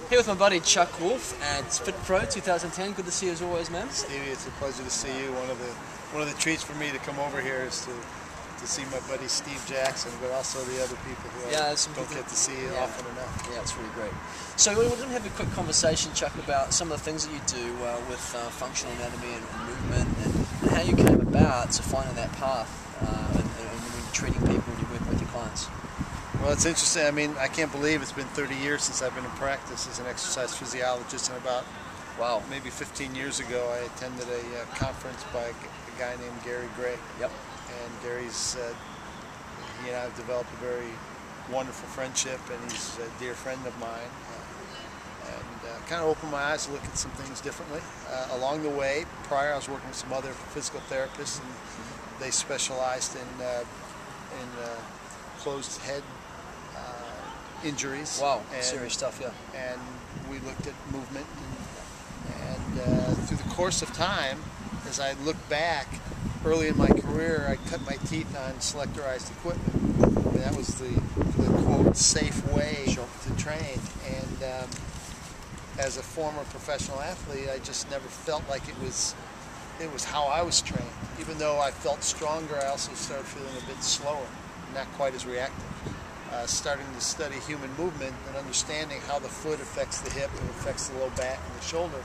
Here with my buddy Chuck Wolf at Fit Pro 2010. Good to see you as always, man. Stevie, it's a pleasure to see you. One of the treats for me to come over here is to see my buddy Steve Jackson, but also the other people who I don't get to see often enough. Yeah, it's really great. So we're going to have a quick conversation, Chuck, about some of the things that you do with functional anatomy and movement, and how you came about to finding that path and when you're treating people and you're working with your clients. Well, it's interesting. I mean, I can't believe it's been 30 years since I've been in practice as an exercise physiologist, and about maybe 15 years ago I attended a conference by a guy named Gary Gray. Yep. And Gary's, he and I have developed a very wonderful friendship, and he's a dear friend of mine. And kind of opened my eyes to look at some things differently. Along the way, prior I was working with some other physical therapists, and they specialized in closed head injuries. Wow, serious stuff, yeah. And we looked at movement, and through the course of time, as I look back, early in my career, I cut my teeth on selectorized equipment. And that was the quote safe way to train. And as a former professional athlete, I just never felt like it was how I was trained. Even though I felt stronger, I also started feeling a bit slower, not quite as reactive. Starting to study human movement and understanding how the foot affects the hip and affects the low back and the shoulder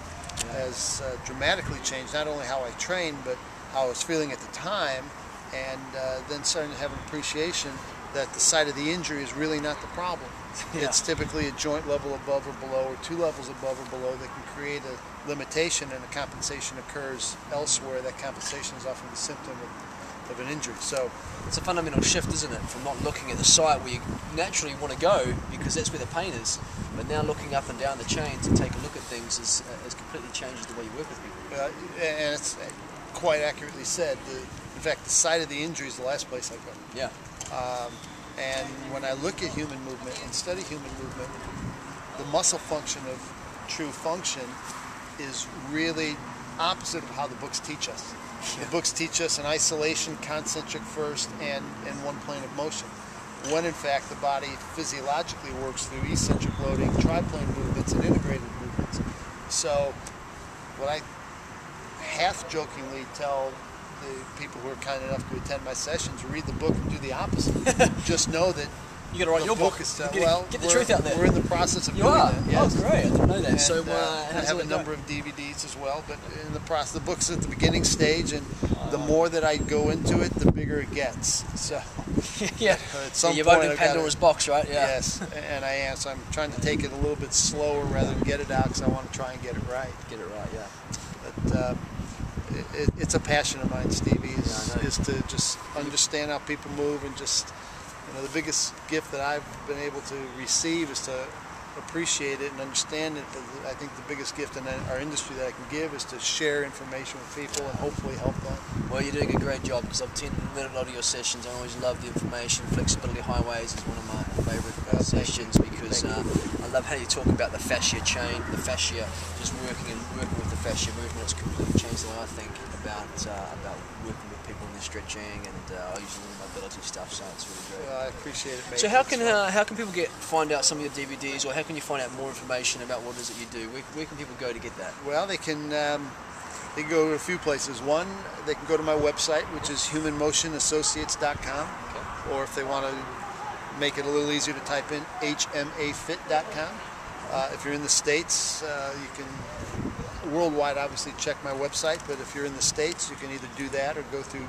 has dramatically changed not only how I train, but how I was feeling at the time, and then starting to have an appreciation that the site of the injury is really not the problem. It's typically a joint level above or below, or two levels above or below, that can create a limitation, and a compensation occurs elsewhere. That compensation is often the symptom of an injury. So it's a fundamental shift, isn't it, from not looking at the site where you naturally want to go because that's where the pain is, but now looking up and down the chain to take a look at things has completely changed the way you work with people. And it's quite accurately said. In fact, the site of the injury is the last place I go. Yeah. And when I look at human movement and study human movement, the muscle function of true function is really opposite of how the books teach us. The books teach us in isolation, concentric first, and one plane of motion. When in fact the body physiologically works through eccentric loading, triplane movements, and integrated movements. So what I half-jokingly tell the people who are kind enough to attend my sessions, read the book and do the opposite. Just know that you got to write your book. Get the truth out there. We're in the process of doing that. Yes. Oh, great! I didn't know that. And, so I have a number of DVDs as well, but in the process, the book's at the beginning stage, and the more that I go into it, the bigger it gets. So at some you've point, opened Pandora's box, right? Yeah. Yes, and I am. So I'm trying to take it a little bit slower rather than get it out, because I want to try and get it right. Get it right, yeah. But it's a passion of mine, Stevie, is to just understand how people move, and just, the biggest gift that I've been able to receive is to appreciate it and understand it. But I think the biggest gift in our industry that I can give is to share information with people and hopefully help them. Well, you're doing a great job, because I've attended a lot of your sessions. I always love the information. Flexibility Highways is one of my favourite sessions, because I love how you talk about the fascia chain, the fascia, just working with the fascia movement. It's completely changed the way I think about working with people in their stretching and using the mobility stuff. So it's really great. Well, I appreciate it, mate. So how can people find out some of your DVDs, or how can you find out more information about what it is that you do? Where can people go to get that? Well, they can go to a few places. One, they can go to my website, which is humanmotionassociates.com, or if they want to make it a little easier to type in, hmafit.com. If you're in the States, you can worldwide obviously check my website, but if you're in the States, you can either do that or go through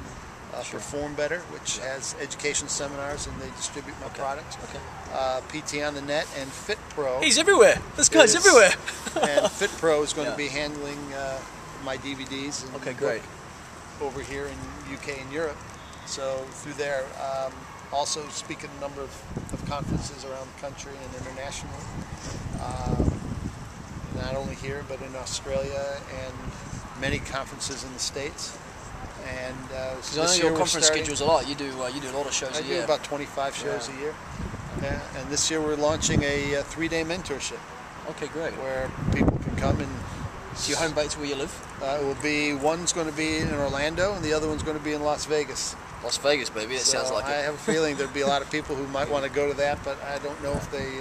Perform Better, which has education seminars, and they distribute my products. PT on the Net and Fit Pro. He's everywhere. This guy's everywhere. And Fit Pro is going to be handling my DVDs and great. over here in UK and Europe. So through there, also speak at a number of conferences around the country and internationally. Not only here, but in Australia, and many conferences in the States. And I know your conference schedule's a lot. You do a lot of shows a year. I do about 25 shows a year. And this year we're launching a 3-day mentorship. Okay, great. Where people can come and. So your home base where you live? It will be, one's going to be in Orlando, and the other one's going to be in Las Vegas. Las Vegas, baby. That sounds like it. I have a feeling there'll be a lot of people who might want to go to that, but I don't know if they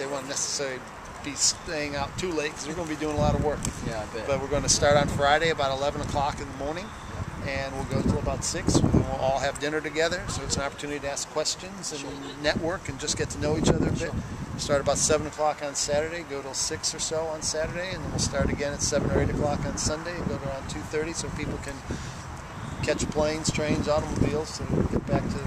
they want to necessarily be staying out too late because we're going to be doing a lot of work. Yeah, I bet. But we're going to start on Friday about 11 o'clock in the morning, and we'll go till about 6. And we'll all have dinner together, so it's an opportunity to ask questions and network and just get to know each other a bit. Start about 7 o'clock on Saturday, go till 6 or so on Saturday, and then we'll start again at 7 or 8 o'clock on Sunday and go to around 2:30 so people can catch planes, trains, automobiles to get back to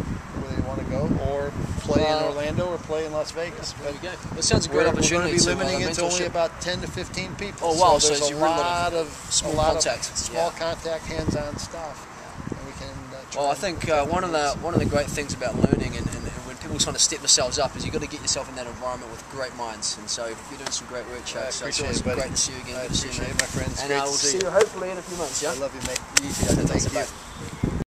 where they want to go, or play in Orlando or play in Las Vegas. There you go. That sounds a great opportunity. We're going to be limiting it to only about 10 to 15 people. Oh wow! So there's a lot of small contact, hands-on stuff, and we can. Well, I think one of the great things about learning and when people trying to step themselves up is you've got to get yourself in that environment with great minds. And so you're doing some great work, Chuck. So it's great to see you again. I appreciate it, my friends. And I will see you hopefully in a few months. Yeah. I love you, mate. You too. Thank you.